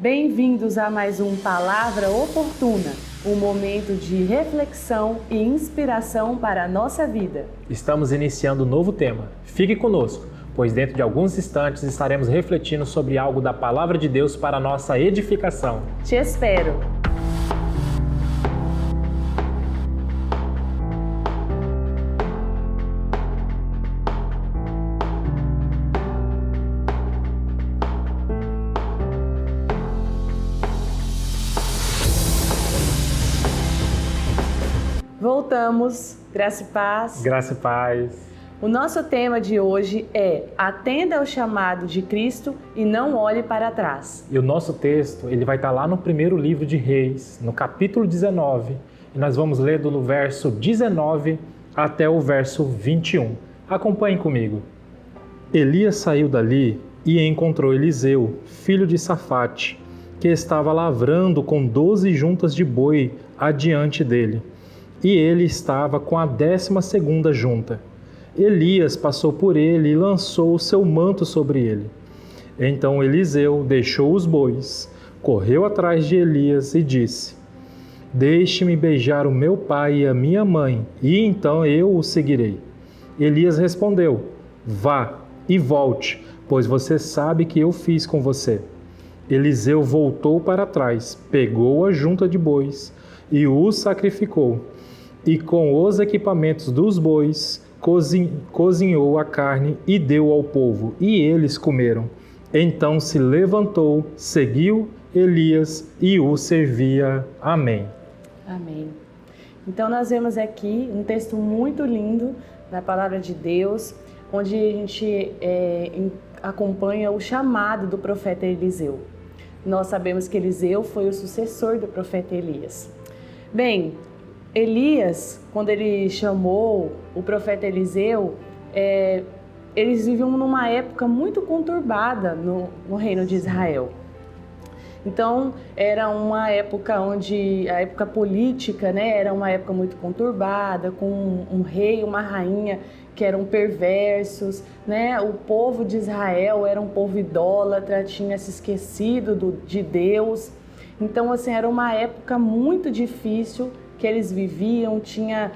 Bem-vindos a mais um Palavra Oportuna, um momento de reflexão e inspiração para a nossa vida. Estamos iniciando um novo tema. Fique conosco, pois dentro de alguns instantes estaremos refletindo sobre algo da Palavra de Deus para a nossa edificação. Te espero! Voltamos, graça e paz. Graça e paz. O nosso tema de hoje é: atenda ao chamado de Cristo e não olhe para trás. E o nosso texto, ele vai estar lá no primeiro livro de Reis, no capítulo 19, e nós vamos ler do verso 19 até o verso 21. Acompanhe comigo. Elias saiu dali e encontrou Eliseu, filho de Safate, que estava lavrando com 12 juntas de boi adiante dele. E ele estava com a 12ª junta. Elias passou por ele e lançou o seu manto sobre ele. Então Eliseu deixou os bois, correu atrás de Elias e disse: Deixe-me beijar o meu pai e a minha mãe, e então eu o seguirei. Elias respondeu: Vá e volte, pois você sabe que eu fiz com você. Eliseu voltou para trás, pegou a junta de bois e o sacrificou. E com os equipamentos dos bois, cozinhou a carne e deu ao povo, e eles comeram. Então se levantou, seguiu Elias e o servia. Amém. Amém. Então nós vemos aqui um texto muito lindo da Palavra de Deus, onde a gente acompanha o chamado do profeta Eliseu. Nós sabemos que Eliseu foi o sucessor do profeta Elias. Bem, Elias, quando ele chamou o profeta Eliseu, eles viviam numa época muito conturbada no reino de Israel. Então, era uma época onde a época política, era uma época muito conturbada, com um rei e uma rainha que eram perversos, O povo de Israel era um povo idólatra, tinha se esquecido de Deus. Então, assim, era uma época muito difícil que eles viviam, tinha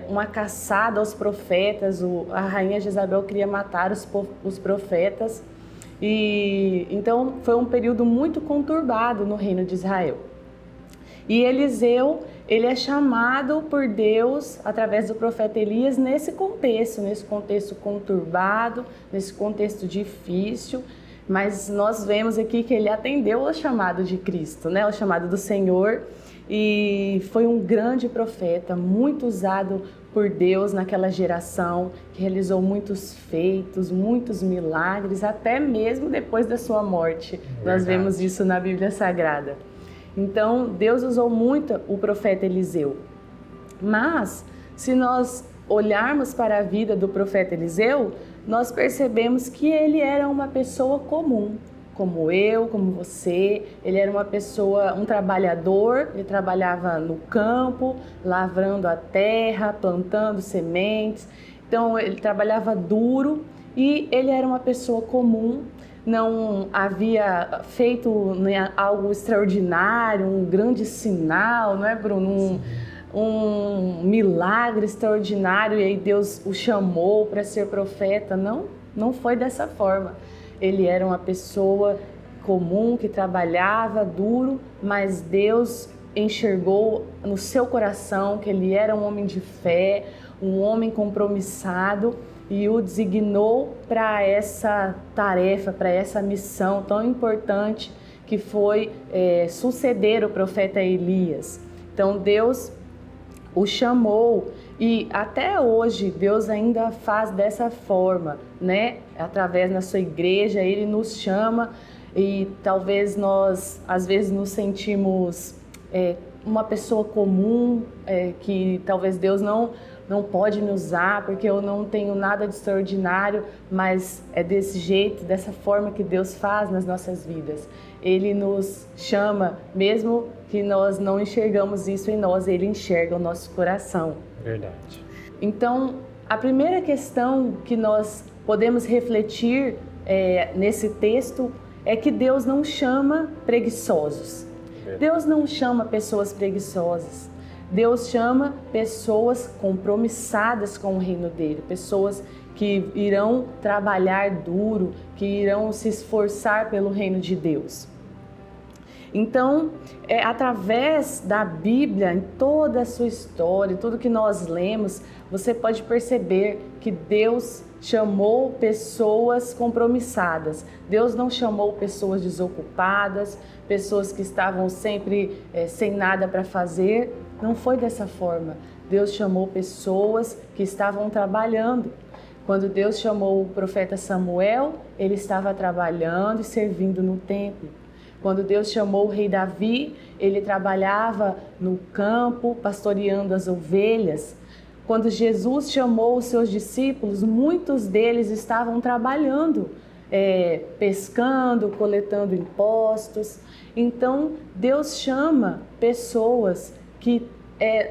uma caçada aos profetas, a rainha Jezabel queria matar os profetas, e então foi um período muito conturbado no reino de Israel. E Eliseu, ele é chamado por Deus através do profeta Elias nesse contexto conturbado, nesse contexto difícil, mas nós vemos aqui que ele atendeu ao chamado de Cristo, ao chamado do Senhor. E foi um grande profeta, muito usado por Deus naquela geração, que realizou muitos feitos, muitos milagres, até mesmo depois da sua morte. Verdade. Nós vemos isso na Bíblia Sagrada. Então, Deus usou muito o profeta Eliseu. Mas, se nós olharmos para a vida do profeta Eliseu, nós percebemos que ele era uma pessoa comum, como eu, como você. Ele era uma pessoa, um trabalhador, ele trabalhava no campo, lavrando a terra, plantando sementes. Então, ele trabalhava duro e ele era uma pessoa comum, não havia feito algo extraordinário, um grande sinal, não é, Bruno? Um milagre extraordinário e aí Deus o chamou para ser profeta. Não foi dessa forma. Ele era uma pessoa comum que trabalhava duro, mas Deus enxergou no seu coração que ele era um homem de fé, um homem compromissado, e o designou para essa tarefa, para essa missão tão importante que foi suceder o profeta Elias. Então Deus o chamou, e até hoje Deus ainda faz dessa forma, Através da sua igreja, Ele nos chama, e talvez nós às vezes nos sentimos uma pessoa comum, que talvez Deus não pode me usar porque eu não tenho nada de extraordinário, mas é desse jeito, dessa forma que Deus faz nas nossas vidas. Ele nos chama, mesmo que nós não enxergamos isso em nós, Ele enxerga o nosso coração. Verdade. Então, a primeira questão que nós podemos refletir nesse texto é que Deus não chama preguiçosos. Deus não chama pessoas preguiçosas. Deus chama pessoas compromissadas com o reino dele, pessoas que irão trabalhar duro, que irão se esforçar pelo reino de Deus. Então, através da Bíblia, em toda a sua história, tudo que nós lemos, você pode perceber que Deus chamou pessoas compromissadas. Deus não chamou pessoas desocupadas, pessoas que estavam sempre sem nada para fazer. Não foi dessa forma. Deus chamou pessoas que estavam trabalhando. Quando Deus chamou o profeta Samuel, ele estava trabalhando e servindo no templo. Quando Deus chamou o rei Davi, ele trabalhava no campo, pastoreando as ovelhas. Quando Jesus chamou os seus discípulos, muitos deles estavam trabalhando, pescando, coletando impostos. Então, Deus chama pessoas que,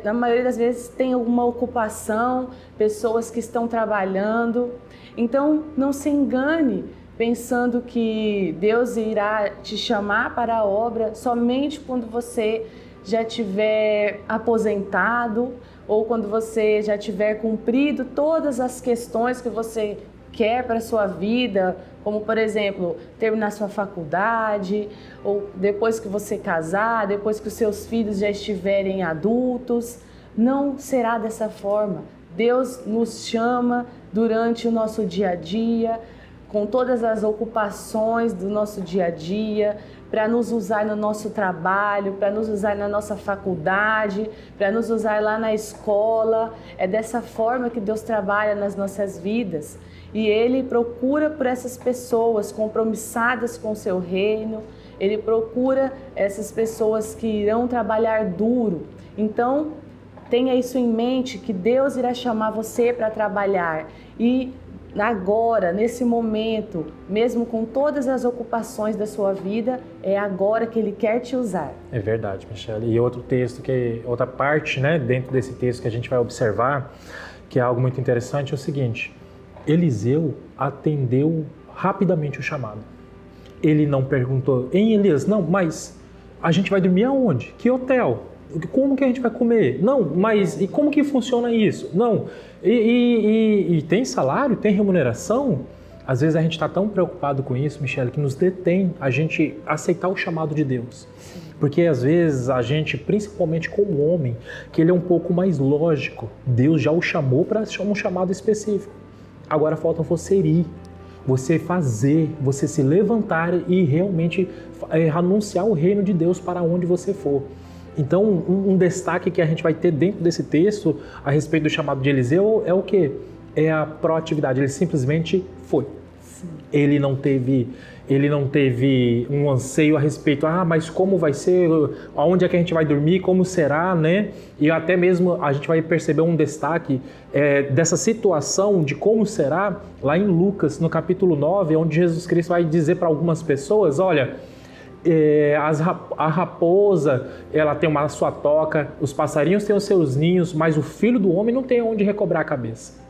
na maioria das vezes, têm alguma ocupação, pessoas que estão trabalhando. Então, não se engane pensando que Deus irá te chamar para a obra somente quando você já estiver aposentado ou quando você já tiver cumprido todas as questões que você quer para a sua vida, como, por exemplo, terminar sua faculdade, ou depois que você casar, depois que os seus filhos já estiverem adultos. Não será dessa forma. Deus nos chama durante o nosso dia a dia, com todas as ocupações do nosso dia a dia, para nos usar no nosso trabalho, para nos usar na nossa faculdade, para nos usar lá na escola. É dessa forma que Deus trabalha nas nossas vidas. E Ele procura por essas pessoas compromissadas com o seu reino. Ele procura essas pessoas que irão trabalhar duro. Então, tenha isso em mente, que Deus irá chamar você para trabalhar. E agora, nesse momento, mesmo com todas as ocupações da sua vida, é agora que Ele quer te usar. É verdade, Michele. E outro texto, outra parte, né, dentro desse texto que a gente vai observar, que é algo muito interessante, é o seguinte: Eliseu atendeu rapidamente o chamado. Ele não perguntou, hein, Elias, não, mas a gente vai dormir aonde? Que hotel? Como que a gente vai comer? Não, mas e como que funciona isso? Não, e tem salário? Tem remuneração? Às vezes a gente está tão preocupado com isso, Michele, que nos detém a gente aceitar o chamado de Deus. Porque às vezes a gente, principalmente como homem, que ele é um pouco mais lógico, Deus já o chamou para um chamado específico. Agora falta você ir, você fazer, você se levantar e realmente anunciar o reino de Deus para onde você for. Então, um destaque que a gente vai ter dentro desse texto a respeito do chamado de Eliseu é o quê? É a proatividade. Ele simplesmente foi. Sim. Ele não teve um anseio a respeito, mas como vai ser, aonde é que a gente vai dormir, como será, né? E até mesmo a gente vai perceber um destaque dessa situação de como será lá em Lucas, no capítulo 9, onde Jesus Cristo vai dizer para algumas pessoas, olha, a raposa, ela tem uma sua toca, os passarinhos têm os seus ninhos, mas o filho do homem não tem onde recobrar a cabeça.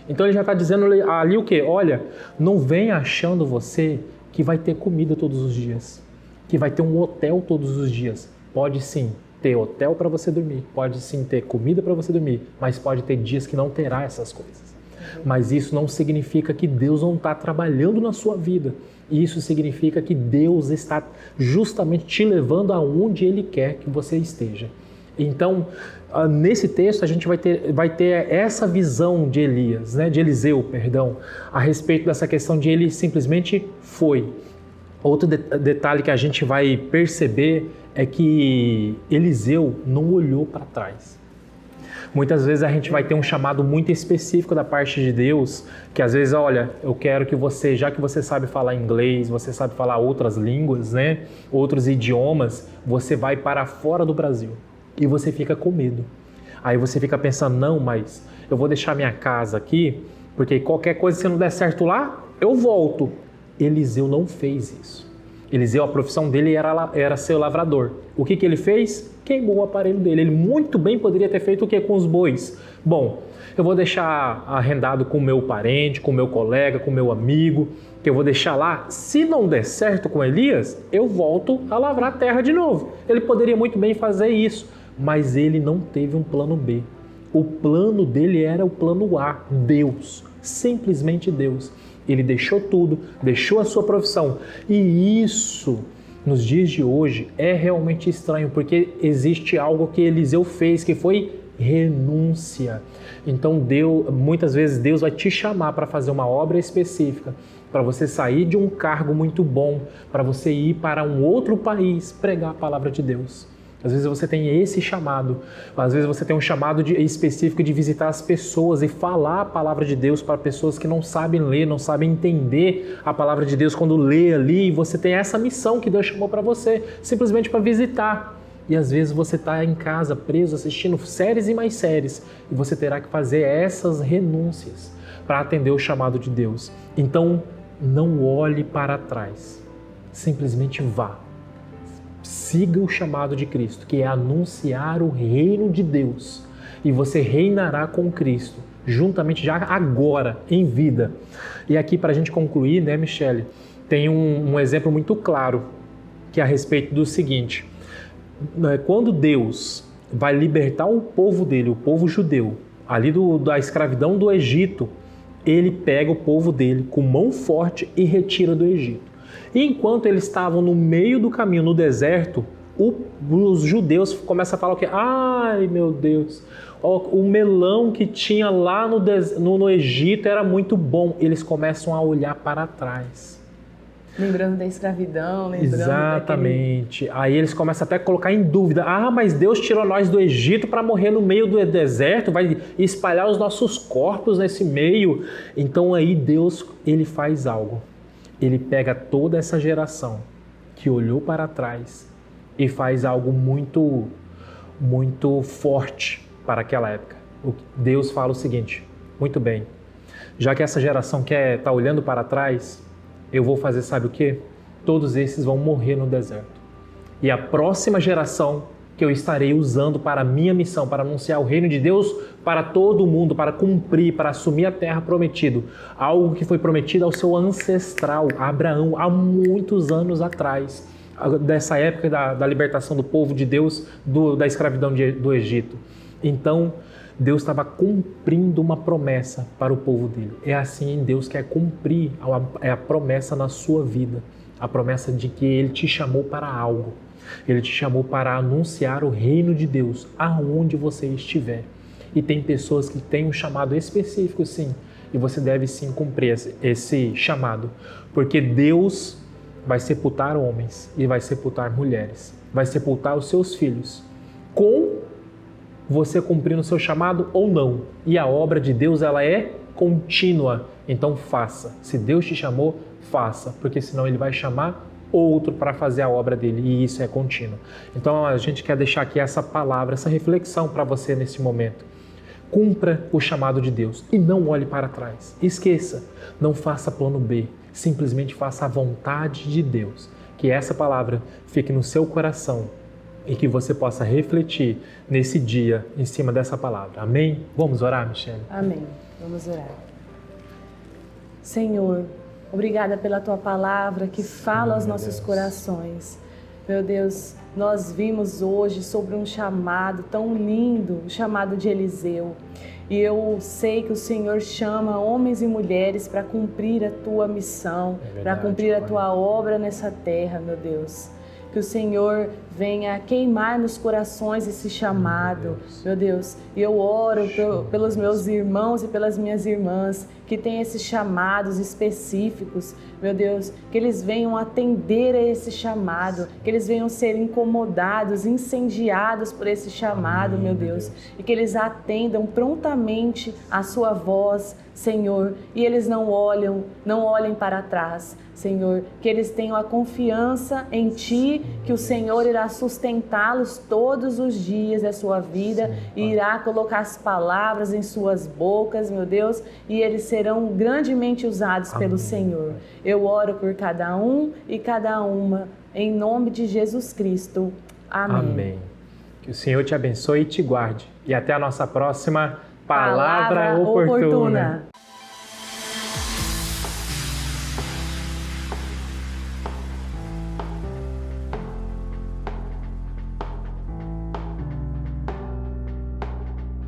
Então ele já está dizendo ali o quê? Olha, não venha achando você que vai ter comida todos os dias, que vai ter um hotel todos os dias. Pode sim ter hotel para você dormir, pode sim ter comida para você dormir, mas pode ter dias que não terá essas coisas. Mas isso não significa que Deus não está trabalhando na sua vida. Isso significa que Deus está justamente te levando aonde Ele quer que você esteja. Então, nesse texto a gente vai ter essa visão de Eliseu, a respeito dessa questão de ele simplesmente foi. Outro detalhe que a gente vai perceber é que Eliseu não olhou para trás. Muitas vezes a gente vai ter um chamado muito específico da parte de Deus, que às vezes, olha, eu quero que você, já que você sabe falar inglês, você sabe falar outras línguas, né, outros idiomas, você vai para fora do Brasil e você fica com medo. Aí você fica pensando, não, mas eu vou deixar minha casa aqui, porque qualquer coisa se não der certo lá, eu volto. Eliseu não fez isso. Eliseu, a profissão dele era ser lavrador. O que ele fez? Queimou o aparelho dele. Ele muito bem poderia ter feito o que com os bois? Bom, eu vou deixar arrendado com o meu parente, com o meu colega, com o meu amigo, que eu vou deixar lá. Se não der certo com Elias, eu volto a lavrar a terra de novo. Ele poderia muito bem fazer isso, mas ele não teve um plano B. O plano dele era o plano A, Deus, simplesmente Deus. Ele deixou tudo, deixou a sua profissão. E isso, nos dias de hoje, é realmente estranho, porque existe algo que Eliseu fez, que foi renúncia. Então, muitas vezes Deus vai te chamar para fazer uma obra específica, para você sair de um cargo muito bom, para você ir para um outro país pregar a palavra de Deus. Às vezes você tem esse chamado, às vezes você tem um chamado específico de visitar as pessoas e falar a palavra de Deus para pessoas que não sabem ler, não sabem entender a palavra de Deus quando lê ali. Você tem essa missão que Deus chamou para você, simplesmente para visitar. E às vezes você está em casa preso assistindo séries e mais séries e você terá que fazer essas renúncias para atender o chamado de Deus. Então não olhe para trás, simplesmente vá. Siga o chamado de Cristo, que é anunciar o reino de Deus. E você reinará com Cristo, juntamente já agora, em vida. E aqui para a gente concluir, né, Michele, tem um exemplo muito claro, que é a respeito do seguinte. Quando Deus vai libertar o povo dele, o povo judeu, ali da escravidão do Egito, ele pega o povo dele com mão forte e retira do Egito. E enquanto eles estavam no meio do caminho, no deserto, os judeus começam a falar o quê? Ai, meu Deus, o melão que tinha lá no Egito era muito bom. Eles começam a olhar para trás. Lembrando da escravidão, lembrando Exatamente. Aí eles começam até a colocar em dúvida. Mas Deus tirou nós do Egito para morrer no meio do deserto, vai espalhar os nossos corpos nesse meio. Então aí Deus, ele faz algo. Ele pega toda essa geração que olhou para trás e faz algo muito, muito forte para aquela época. Deus fala o seguinte: muito bem, já que essa geração quer estar olhando para trás, eu vou fazer, sabe o quê? Todos esses vão morrer no deserto. E a próxima geração que eu estarei usando para a minha missão, para anunciar o reino de Deus para todo o mundo, para cumprir, para assumir a terra prometida. Algo que foi prometido ao seu ancestral, Abraão, há muitos anos atrás, dessa época da libertação do povo de Deus da escravidão do Egito. Então, Deus estava cumprindo uma promessa para o povo dele. É assim, Deus quer cumprir a promessa na sua vida, a promessa de que Ele te chamou para algo. Ele te chamou para anunciar o reino de Deus aonde você estiver. E tem pessoas que têm um chamado específico, sim, e você deve sim cumprir esse chamado, porque Deus vai sepultar homens e vai sepultar mulheres, vai sepultar os seus filhos, com você cumprindo o seu chamado ou não. E a obra de Deus, ela é contínua, então faça. Se Deus te chamou, faça, porque senão Ele vai chamar outro para fazer a obra dele, e isso é contínuo. Então a gente quer deixar aqui essa palavra, essa reflexão para você nesse momento. Cumpra o chamado de Deus e não olhe para trás. Esqueça, não faça plano B, simplesmente faça a vontade de Deus. Que essa palavra fique no seu coração e que você possa refletir nesse dia em cima dessa palavra. Amém? Vamos orar, Michele? Amém. Vamos orar. Senhor, obrigada pela Tua palavra que fala aos nossos corações. Meu Deus, nós vimos hoje sobre um chamado tão lindo, o chamado de Eliseu. E eu sei que o Senhor chama homens e mulheres para cumprir a Tua missão, para cumprir a Tua obra nessa terra, meu Deus. Que o Senhor venha queimar nos corações esse chamado, meu Deus. E eu oro pelos meus irmãos e pelas minhas irmãs que têm esses chamados específicos, meu Deus, que eles venham atender a esse chamado, que eles venham ser incomodados, incendiados por esse chamado, meu Deus, e que eles atendam prontamente a sua voz, Senhor, e eles não olhem para trás, Senhor, que eles tenham a confiança em Ti, que o Senhor irá sustentá-los todos os dias da sua vida e irá colocar as palavras em suas bocas, meu Deus, e eles serão grandemente usados pelo Senhor. Eu oro por cada um e cada uma, em nome de Jesus Cristo. Amém. Amém. Que o Senhor te abençoe e te guarde. E até a nossa próxima Palavra Oportuna.